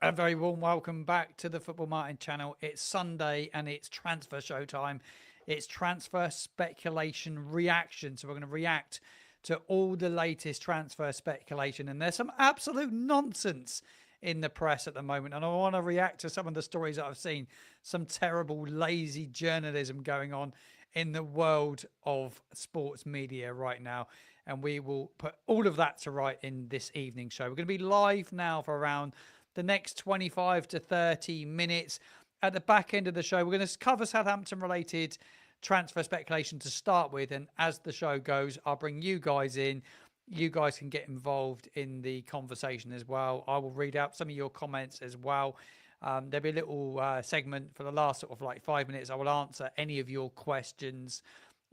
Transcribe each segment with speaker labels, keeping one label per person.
Speaker 1: A very warm welcome back to the Football Martin channel. It's Sunday and it's transfer show time. It's transfer speculation reaction. So we're going to react to all the latest transfer speculation. And there's some absolute nonsense in the press at the moment. And I want to react to some of the stories that I've seen. Some terrible, lazy journalism going on in the world of sports media right now. And we will put all of that to right in this evening show. We're going to be live now for around the next 25 to 30 minutes. At the back end of the show, we're going to cover Southampton related transfer speculation to start with. And as the show goes, I'll bring you guys in. You guys can get involved in the conversation as well. I will read out some of your comments as well. There'll be a little segment for the last sort of like 5 minutes. I will answer any of your questions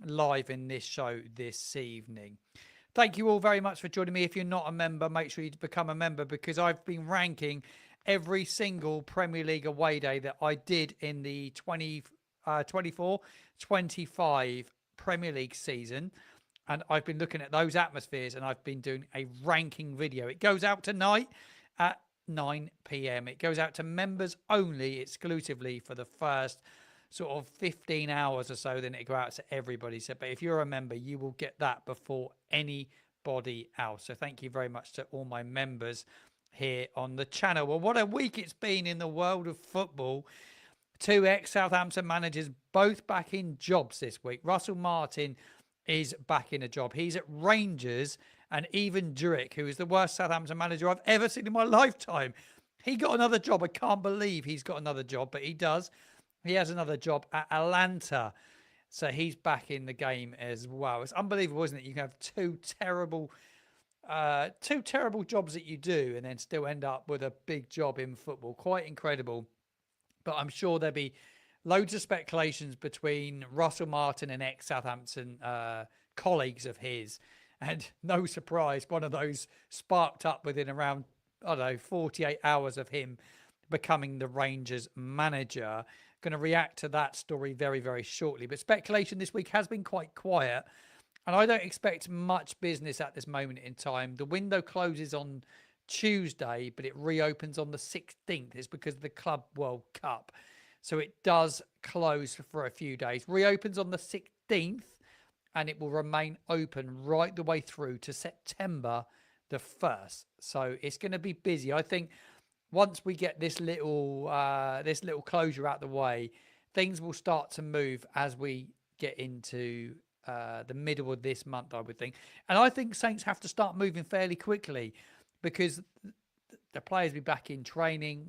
Speaker 1: live in this show this evening. Thank you all very much for joining me. If you're not a member, make sure you become a member, because I've been ranking every single Premier League away day that I did in the 24-25 Premier League season. And I've been looking at those atmospheres and I've been doing a ranking video. It goes out tonight at 9 p.m. It goes out to members only, exclusively for the first sort of 15 hours or so, then it go out to everybody. So, but if you're a member, you will get that before anybody else. So thank you very much to all my members here on the channel. Well, what a week it's been in the world of football. Two ex-Southampton managers both back in jobs this week. Russell Martin is back in a job. He's at Rangers, and even Jurek, who is the worst Southampton manager I've ever seen in my lifetime, he got another job. I can't believe he's got another job, but he does. He has another job at Atlanta. So he's back in the game as well. It's unbelievable, isn't it? You can have two terrible jobs that you do and then still end up with a big job in football. Quite incredible. But I'm sure there'll be loads of speculations between Russell Martin and ex-Southampton colleagues of his. And no surprise, one of those sparked up within around, 48 hours of him becoming the Rangers manager. Going to react to that story very, very shortly. But speculation this week has been quite quiet, and I don't expect much business at this moment in time. The window closes on Tuesday, but it reopens on the 16th. It's because of the Club World Cup. So it does close for a few days. Reopens on the 16th, and it will remain open right the way through to September the 1st. So it's going to be busy. I think once we get this little closure out the way, things will start to move as we get into the middle of this month, I would think. And I think Saints have to start moving fairly quickly, because the players will be back in training,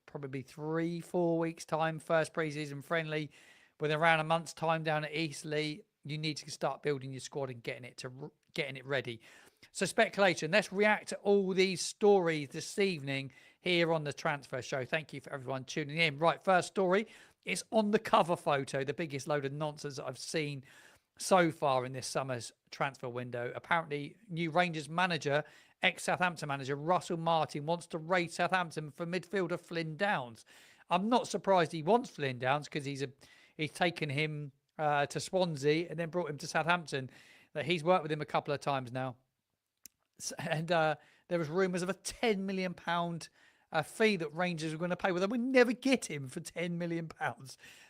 Speaker 1: probably 3-4 weeks' time, first pre-season friendly, with around a month's time down at Eastleigh. You need to start building your squad and getting it ready. So speculation, let's react to all these stories this evening here on the Transfer Show. Thank you for everyone tuning in. Right, first story. It's on the cover photo, the biggest load of nonsense that I've seen so far in this summer's transfer window. Apparently, new Rangers manager, ex-Southampton manager, Russell Martin, wants to raid Southampton for midfielder Flynn Downes. I'm not surprised he wants Flynn Downes, because he's taken him to Swansea and then brought him to Southampton. That he's worked with him a couple of times now. And there was rumours of a £10 million fee that Rangers were going to pay. Well, they would never get him for £10 million.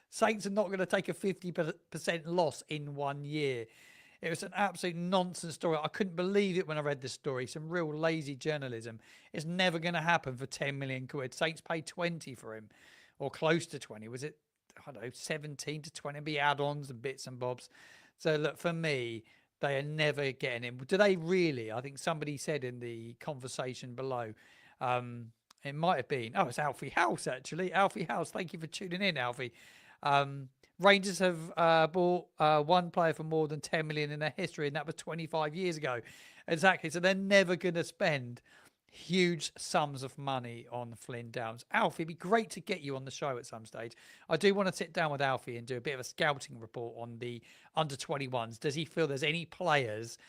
Speaker 1: Saints are not going to take a 50% loss in 1 year. It was an absolute nonsense story. I couldn't believe it when I read this story. Some real lazy journalism. It's never going to happen for 10 million quid. Saints paid 20 for him, or close to 20. Was it, 17 to 20? Be add-ons and bits and bobs. So look, for me, they are never getting him. Do they really? I think somebody said in the conversation below, it might have been, it's Alfie House, actually. Alfie House, thank you for tuning in, Alfie. Rangers have bought one player for more than 10 million in their history, and that was 25 years ago. Exactly. So they're never going to spend huge sums of money on Flynn Downes. Alfie, it'd be great to get you on the show at some stage. I do want to sit down with Alfie and do a bit of a scouting report on the under-21s. Does he feel there's any players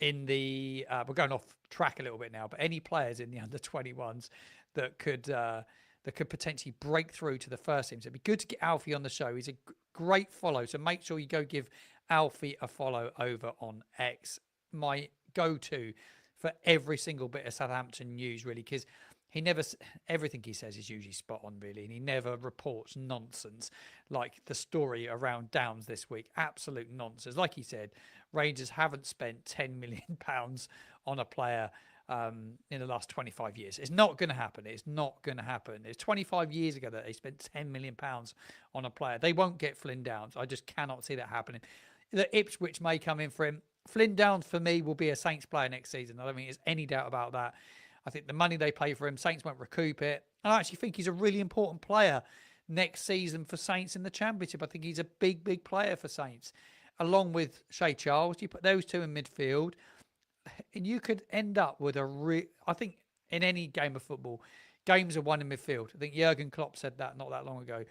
Speaker 1: in the we're going off track a little bit now, but any players in the under-21s that could potentially break through to the first team? So it'd be good to get Alfie on the show. He's a great follow, so make sure you go give Alfie a follow over on X. My go-to for every single bit of Southampton news, really, because he never, everything he says is usually spot on, really, and he never reports nonsense like the story around Downes this week. Absolute nonsense. Like he said, Rangers haven't spent £10 million on a player in the last 25 years. It's not going to happen. It's not going to happen. It's 25 years ago that they spent £10 million on a player. They won't get Flynn Downes. I just cannot see that happening. The Ipswich may come in for him. Flynn Downes, for me, will be a Saints player next season. I don't think there's any doubt about that. I think the money they pay for him, Saints won't recoup it. And I actually think he's a really important player next season for Saints in the Championship. I think he's a big, big player for Saints. Along with Shea Charles, you put those two in midfield, and you could end up with I think in any game of football, games are won in midfield. I think Jurgen Klopp said that not that long ago.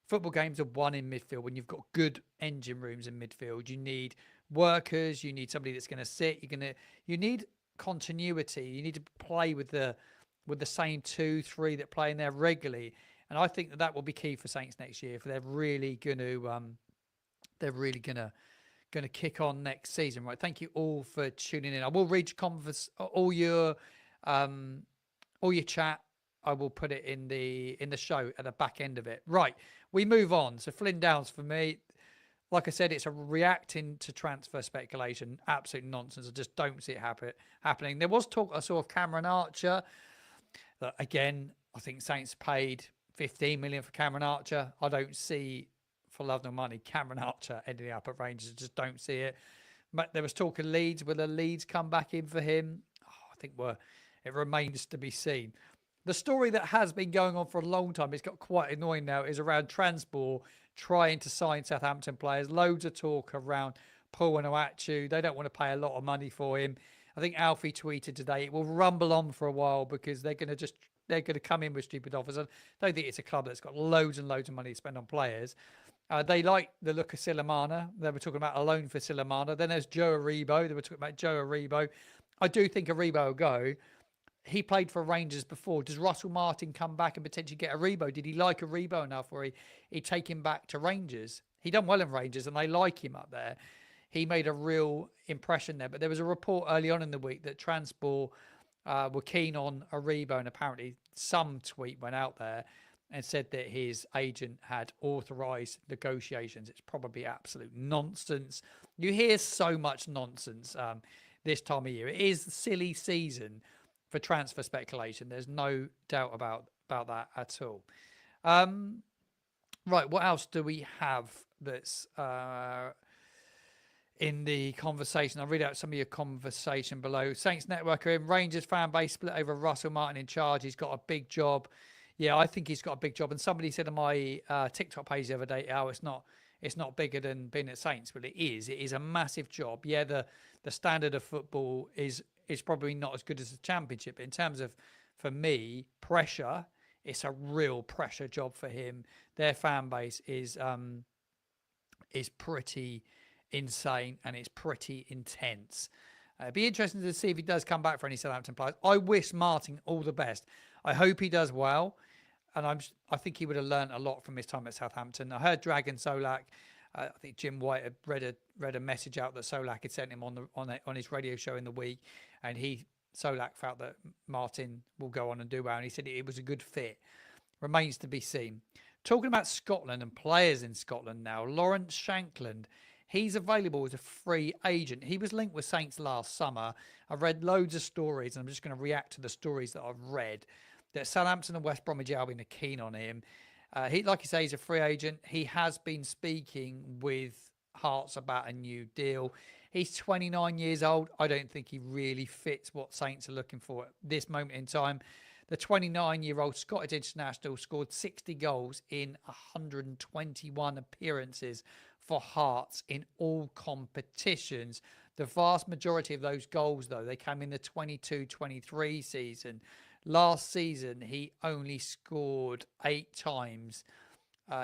Speaker 1: Football games are won in midfield when you've got good engine rooms in midfield. You need workers. You need somebody that's going to sit. You need continuity. You need to play with the same 2-3 that play in there regularly. And I think that will be key for Saints next year. If they're really going to kick on next season. Right. Thank you all for tuning in. I will read all your chat. I will put it in the show at the back end of it. Right. We move on. So Flynn Downes, for me, like I said, it's a reacting to transfer speculation. Absolute nonsense. I just don't see it happening. There was talk I saw of Cameron Archer. Again, I think Saints paid $15 million for Cameron Archer. I don't see, for love nor money, Cameron Archer ending up at Rangers. I just don't see it. But there was talk of Leeds. Will the Leeds come back in for him? I think it remains to be seen. The story that has been going on for a long time, it's got quite annoying now, is around Transport trying to sign Southampton players. Loads of talk around Paul and Oachu. They don't want to pay a lot of money for him. I think Alfie tweeted today, it will rumble on for a while because they're going to come in with stupid offers. I don't think it's a club that's got loads and loads of money to spend on players. They like the look of Silamana. They were talking about a loan for Silamana. Then there's Joe Aribo. They were talking about Joe Aribo. I do think Aribo will go. He played for Rangers before. Does Russell Martin come back and potentially get Aribo? Did he like Aribo enough where he'd take him back to Rangers? He done well in Rangers and they like him up there. He made a real impression there. But there was a report early on in the week that Transport were keen on Aribo, and apparently some tweet went out there and said that his agent had authorised negotiations. It's probably absolute nonsense. You hear so much nonsense this time of year. It is a silly season for transfer speculation. There's no doubt about that at all. Right, what else do we have that's in the conversation? I'll read out some of your conversation below. Saints Network are in. Rangers fan base split over Russell Martin in charge. He's got a big job. Yeah, I think he's got a big job. And somebody said on my TikTok page the other day, it's not bigger than being at Saints. But it is. It is a massive job. Yeah, the standard of football is probably not as good as the Championship. In terms of, for me, pressure, it's a real pressure job for him. Their fan base is pretty insane and it's pretty intense. It'd be interesting to see if he does come back for any Southampton players. I wish Martin all the best. I hope he does well, and I think he would have learned a lot from his time at Southampton. I heard Dragon Solak. I think Jim White had read a message out that Solak had sent him on his radio show in the week, and Solak felt that Martin will go on and do well, and he said it was a good fit. Remains to be seen. Talking about Scotland and players in Scotland now, Lawrence Shankland, he's available as a free agent. He was linked with Saints last summer. I've read loads of stories, and I'm just going to react to the stories that I've read, that Southampton and West Bromwich Albion are keen on him. Like you say, he's a free agent. He has been speaking with Hearts about a new deal. He's 29 years old. I don't think he really fits what Saints are looking for at this moment in time. The 29-year-old Scottish international scored 60 goals in 121 appearances for Hearts in all competitions. The vast majority of those goals, though, they came in the 22-23 season. Last season, he only scored 8 times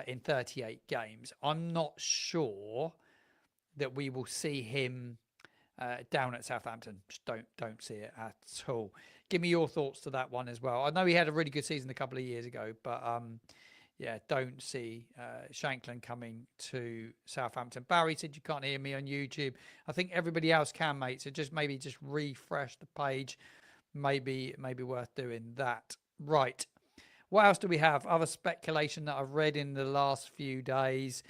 Speaker 1: in 38 games. I'm not sure that we will see him down at Southampton. Just don't see it at all. Give me your thoughts to that one as well. I know he had a really good season a couple of years ago, but don't see Shankland coming to Southampton. Barry said you can't hear me on YouTube. I think everybody else can, mate. So maybe just refresh the page. Maybe worth doing that. Right. What else do we have? Other speculation that I've read in the last few days.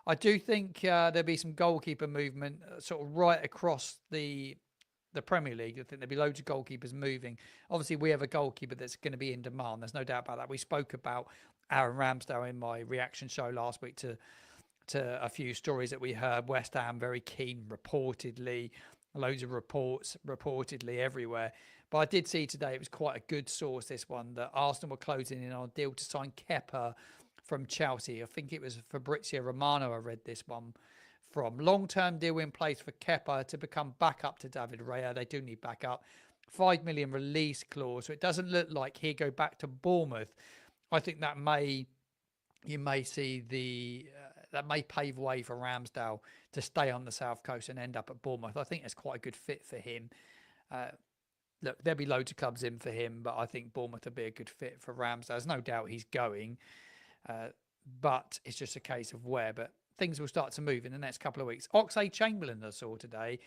Speaker 1: I do think there'll be some goalkeeper movement sort of right across the Premier League. I think there'll be loads of goalkeepers moving. Obviously, we have a goalkeeper that's going to be in demand. There's no doubt about that. We spoke about Aaron Ramsdale in my reaction show last week to a few stories that we heard. West Ham very keen, reportedly. Loads of reports reportedly everywhere. But I did see today, it was quite a good source, this one, that Arsenal were closing in on a deal to sign Kepa from Chelsea. I think it was Fabrizio Romano I read this one from. Long-term deal in place for Kepa to become backup to David Raya. They do need backup. 5 million release clause. So it doesn't look like he'll go back to Bournemouth. I think you may see that may pave way for Ramsdale to stay on the South Coast and end up at Bournemouth. I think that's quite a good fit for him. Look, there'll be loads of clubs in for him, but I think Bournemouth would be a good fit for Ramsdale. There's no doubt he's going, but it's just a case of where. But things will start to move in the next couple of weeks. Oxlade-Chamberlain I saw today.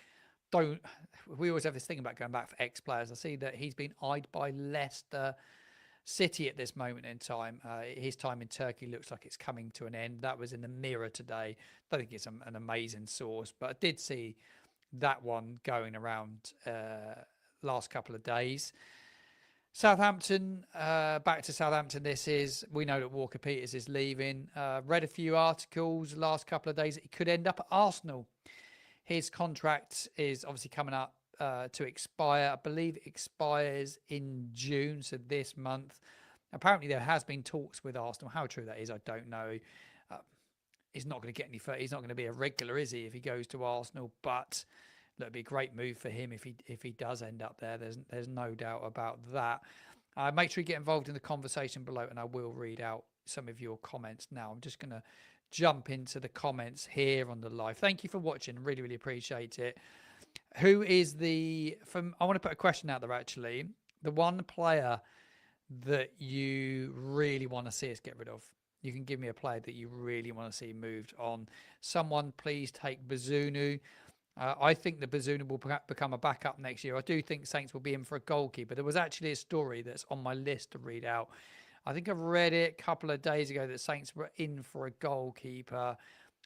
Speaker 1: We always have this thing about going back for ex-players. I see that he's been eyed by Leicester City at this moment in time. His time in Turkey looks like it's coming to an end. That was in the Mirror today. I don't think it's an amazing source, but I did see that one going around last couple of days. Southampton, back to Southampton. We know that Walker Peters is leaving. Read a few articles last couple of days. He could end up at Arsenal. His contract is obviously coming up to expire. I believe it expires in June, so this month. Apparently there has been talks with Arsenal. How true that is, I don't know. He's not going to get any further. He's not going to be a regular, is he, if he goes to Arsenal? But it'd be a great move for him if he does end up there. There's no doubt about that. Make sure you get involved in the conversation below, and I will read out some of your comments now. I'm just going to jump into the comments here on the live. Thank you for watching. Really, really appreciate it. Who is I want to put a question out there, actually. The one player that you really want to see us get rid of. You can give me a player that you really want to see moved on. Someone please take Bazunu. I think the Bazunu will become a backup next year. I do think Saints will be in for a goalkeeper. There was actually a story that's on my list to read out. I think I've read it a couple of days ago that Saints were in for a goalkeeper.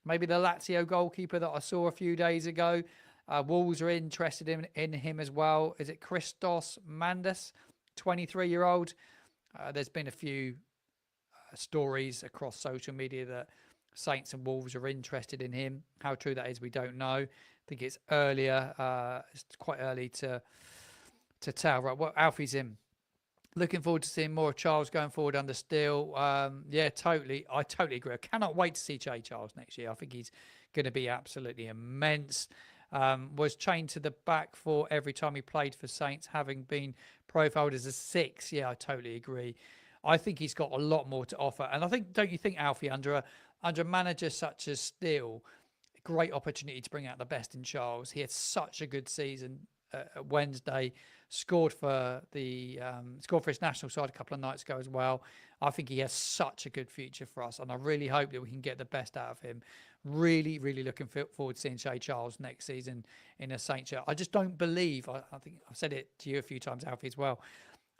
Speaker 1: Maybe the Lazio goalkeeper that I saw a few days ago. Wolves are interested in him as well. Is it Christos Mandas, 23-year-old? There's been a few stories across social media that Saints and Wolves are interested in him. How true that is, we don't know. I think it's earlier. It's quite early to tell. Right, well, Alfie's in. Looking forward to seeing more of Charles going forward under Steele. Yeah, totally. I totally agree. I cannot wait to see Jay Charles next year. I think he's going to be absolutely immense. Was chained to the back for every time he played for Saints, having been profiled as a 6. Yeah, I totally agree. I think he's got a lot more to offer. And I think, don't you think, Alfie, under a manager such as Steele, great opportunity to bring out the best in Charles. He had such a good season Wednesday, scored for his national side a couple of nights ago as well. I think he has such a good future for us, and I really hope that we can get the best out of him. Really, really looking forward to seeing Jay Charles next season in a Saints shirt. I just don't believe, I think I've said it to you a few times, Alfie, as well.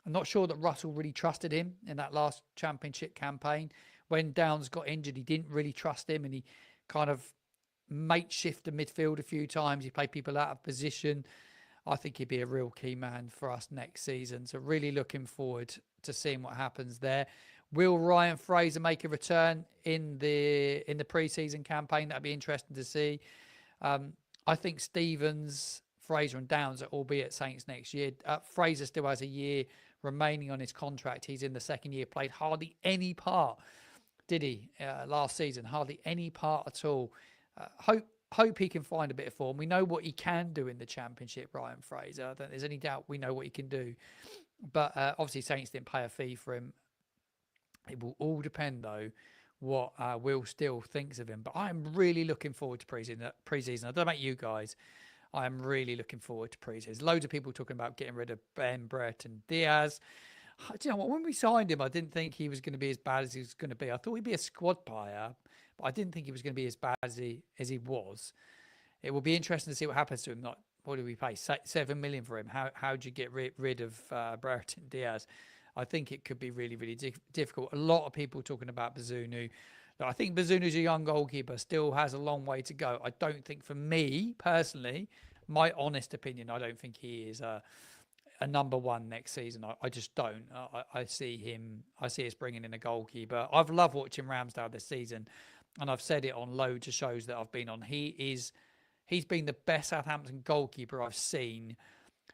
Speaker 1: I'm not sure that Russell really trusted him in that last championship campaign. When Downes got injured, he didn't really trust him, and he kind of makeshift the midfield a few times. He played people out of position. I think he'd be a real key man for us next season. So really looking forward to seeing what happens there. Will Ryan Fraser make a return in the pre-season campaign? That'd be interesting to see. I think Stevens, Fraser and Downes will all be at Saints next year. Fraser still has a year remaining on his contract. He's in the second year, played hardly any part, did he, last season? Hardly any part at all. Hope he can find a bit of form. We know what he can do in the Championship, Ryan Fraser. I don't think there's any doubt we know what he can do. But obviously Saints didn't pay a fee for him. It will all depend, though, what Will Steele thinks of him. But I'm really looking forward to pre-season. I don't know about you guys. I'm really looking forward to pre-season. Loads of people talking about getting rid of Ben Brereton Diaz. Do you know what? When we signed him, I didn't think he was going to be as bad as he was going to be. I thought he'd be a squad player, but I didn't think he was going to be as bad as he was. It will be interesting to see what happens to him. What do we pay? $7 million for him. How do you get rid of Brereton Diaz? I think it could be really, really difficult. A lot of people talking about Bazunu. I think Bazunu's a young goalkeeper, still has a long way to go. I don't think, for me personally, my honest opinion, I don't think he is a number one next season. I just don't. I see him. I see us bringing in a goalkeeper. I've loved watching Ramsdale this season, and I've said it on loads of shows that I've been on. He's been the best Southampton goalkeeper I've seen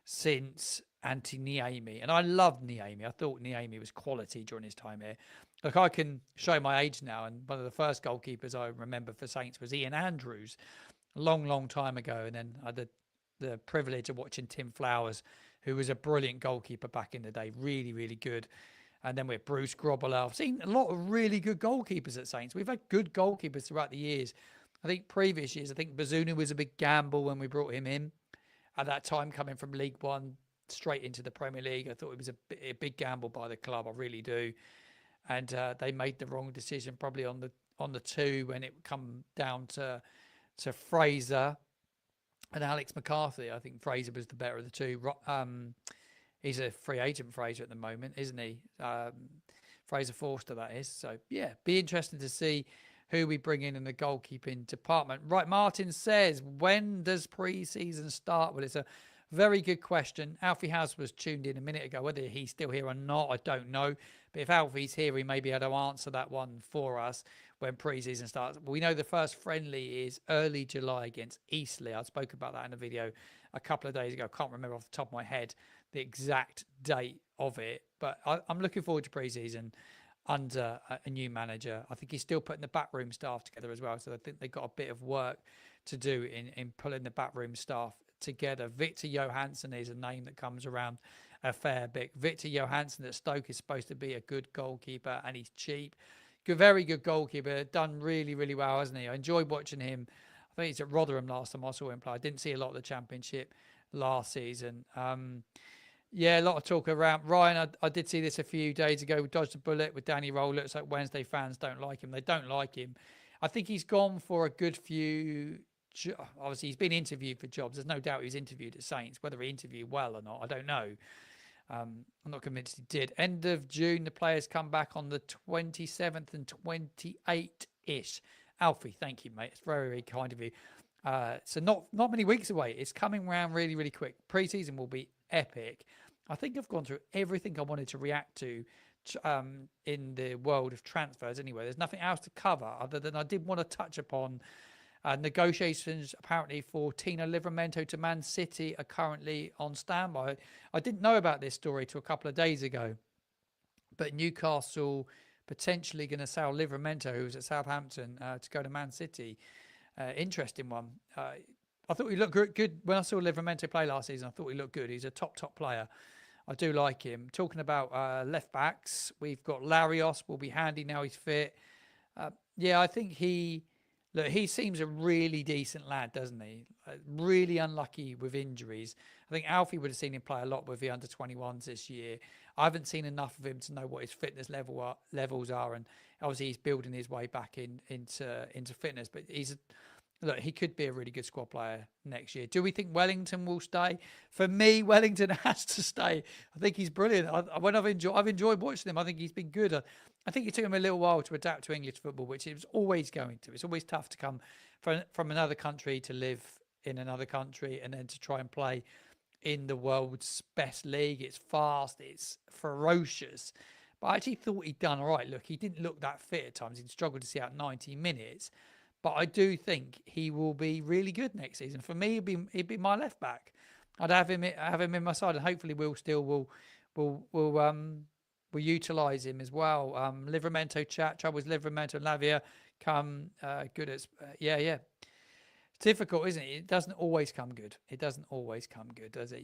Speaker 1: since Antti Niemi, and I loved Niemi. I thought Niemi was quality during his time here. Look, I can show my age now, and one of the first goalkeepers I remember for Saints was Ian Andrews, a long, long time ago. And then I had the privilege of watching Tim Flowers, who was a brilliant goalkeeper back in the day, really, really good. And then with Bruce Grobbelaar, I've seen a lot of really good goalkeepers at Saints. We've had good goalkeepers throughout the years. I think previous years, I think Bazunu was a big gamble when we brought him in. At that time, coming from League One straight into the Premier League, I thought it was a big gamble by the club. I really do. And they made the wrong decision probably on the two when it come down to Fraser and Alex McCarthy. I think Fraser was the better of the two. He's a free agent, Fraser, at the moment, isn't he? Fraser Forster, that is. So, yeah, be interesting to see who we bring in the goalkeeping department. Right, Martin says, when does pre-season start? Well, it's a very good question. Alfie House was tuned in a minute ago. Whether he's still here or not, I don't know. But if Alfie's here, he may be able to answer that one for us when pre-season starts. We know the first friendly is early July against Eastleigh. I spoke about that in a video a couple of days ago. I can't remember off the top of my head the exact date of it. But I'm looking forward to pre-season under a new manager. I think he's still putting the backroom staff together as well. So I think they've got a bit of work to do in pulling the backroom staff together. Victor Johansson is a name that comes around a fair bit. Victor Johansson at Stoke is supposed to be a good goalkeeper, and he's cheap. Good, very good goalkeeper. Done really, really well, hasn't he? I enjoyed watching him. I think he's at Rotherham last time I saw him play. I didn't see a lot of the Championship last season. Yeah, a lot of talk around Ryan. I did see this a few days ago. We dodged a bullet with Danny Roll. Looks like Wednesday fans don't like him. They don't like him. I think he's gone for a good few. Obviously, he's been interviewed for jobs. There's no doubt he was interviewed at Saints. Whether he interviewed well or not, I don't know. I'm not convinced he did. End of June, the players come back on the 27th and 28th-ish. Alfie, thank you, mate. It's very, very kind of you. So not many weeks away. It's coming around really, really quick. Pre-season will be epic. I think I've gone through everything I wanted to react to in the world of transfers anyway. There's nothing else to cover other than I did want to touch upon negotiations apparently for Tino Livramento to Man City are currently on standby. I didn't know about this story till a couple of days ago, but Newcastle potentially going to sell Livramento, who's at Southampton, to go to Man City. Interesting one. I thought he looked good when I saw Livramento play last season. I thought he looked good. He's a top player. I do like him. Talking about left backs, we've got Larios. Will be handy now he's fit. Yeah, I think he seems a really decent lad, doesn't he? Really unlucky with injuries. I think Alfie would have seen him play a lot with the under-21s this year. I haven't seen enough of him to know what his fitness levels are, and obviously he's building his way back into fitness. But he could be a really good squad player next year. Do we think Wellington will stay? For me, Wellington has to stay. I think he's brilliant. I've enjoyed watching him. I think he's been good. I think it took him a little while to adapt to English football, which it was always going to. It's always tough to come from another country to live in another country and then to try and play in the world's best league. It's fast, it's ferocious. But I actually thought he'd done all right. Look, he didn't look that fit at times. He'd struggled to see out 90 minutes. But I do think he will be really good next season. For me, he'd be my left back. I'd have him in my side, and hopefully we'll utilise him as well. Livramento chat, troubles Livramento and Lavia come good as yeah. It's difficult, isn't it? It doesn't always come good. It doesn't always come good, does it?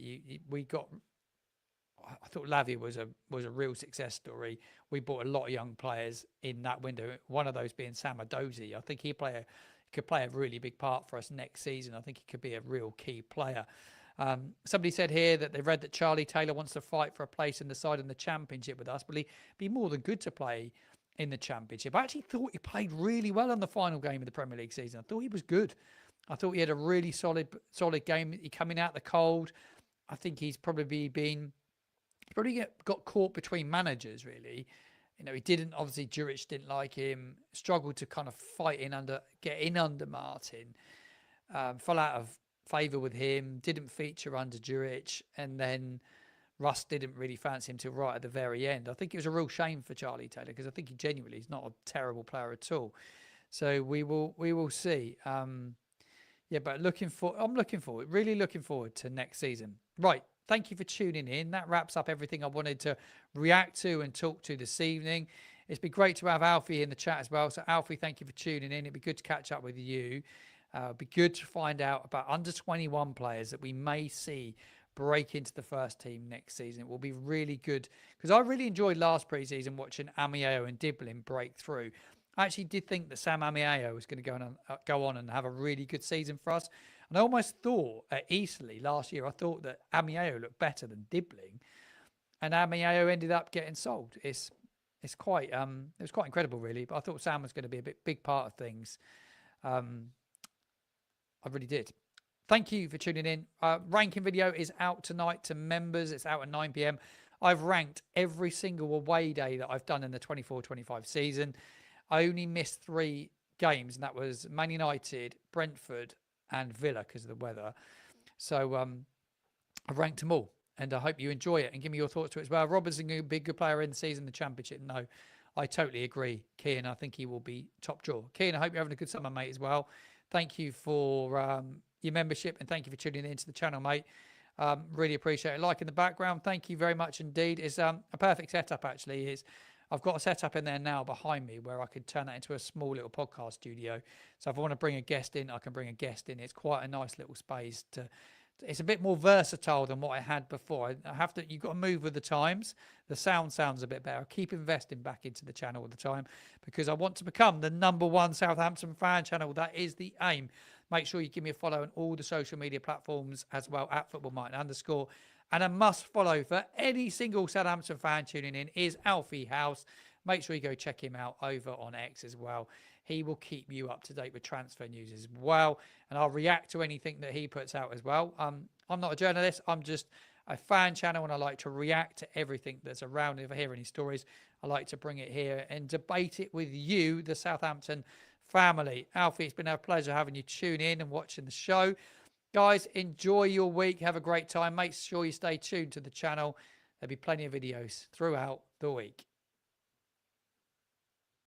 Speaker 1: I thought Lavia was a real success story. We bought a lot of young players in that window. One of those being Sam Adozi. I think he could play a really big part for us next season. I think he could be a real key player. Somebody said here that they've read that Charlie Taylor wants to fight for a place in the side in the Championship with us. But he'd be more than good to play in the Championship. I actually thought he played really well on the final game of the Premier League season. I thought he was good. I thought he had a really solid game. He coming out the cold. I think he's probably been probably got caught between managers, really. You know, he didn't, obviously, Juric didn't like him, struggled to kind of get in under Martin, fell out of favour with him, didn't feature under Juric, and then Russ didn't really fancy him till right at the very end. I think it was a real shame for Charlie Taylor, because I think he genuinely is not a terrible player at all. So we will see. Yeah, but I'm looking forward, really looking forward to next season. Right. Thank you for tuning in. That wraps up everything I wanted to react to and talk to this evening. It's been great to have Alfie in the chat as well. So, Alfie, thank you for tuning in. It'd be good to catch up with you. It'd be good to find out about under 21 players that we may see break into the first team next season. It will be really good, because I really enjoyed last preseason watching Amieo and Diblin break through. I actually did think that Sam Amieo was going to go on and have a really good season for us. And I almost thought at Eastleigh last year, I thought that Amieo looked better than Dibbling, and Amieo ended up getting sold. It's quite it was quite incredible, really. But I thought Sam was going to be a big part of things. I really did. Thank you for tuning in. Ranking video is out tonight to members. It's out at 9 p.m. I've ranked every single away day that I've done in the 24-25 season. I only missed 3 games, and that was Man United, Brentford, and Villa because of the weather. So I've ranked them all, and I hope you enjoy it and give me your thoughts to it as well. Robertson going to be a good player in the season, the Championship. No, I totally agree. Kian, I think he will be top draw. Kian, I hope you're having a good summer, mate, as well. Thank you for your membership, and thank you for tuning into the channel, mate. Really appreciate it. Like in the background, thank you very much indeed. It's a perfect setup, actually. I've got a setup in there now behind me where I could turn that into a small little podcast studio. So if I want to bring a guest in, I can bring a guest in. It's quite a nice little space. It's a bit more versatile than what I had before. You've got to move with the times. The sound sounds a bit better. I keep investing back into the channel all the time because I want to become the #1 Southampton fan channel. That is the aim. Make sure you give me a follow on all the social media platforms as well, at @footballmartin_. And a must follow for any single Southampton fan tuning in is Alfie House. Make sure you go check him out over on X as well. He will keep you up to date with transfer news as well. And I'll react to anything that he puts out as well. I'm not a journalist. I'm just a fan channel, and I like to react to everything that's around. If I hear any stories, I like to bring it here and debate it with you, the Southampton family. Alfie, it's been a pleasure having you tune in and watching the show. Guys, enjoy your week. Have a great time. Make sure you stay tuned to the channel. There'll be plenty of videos throughout the week.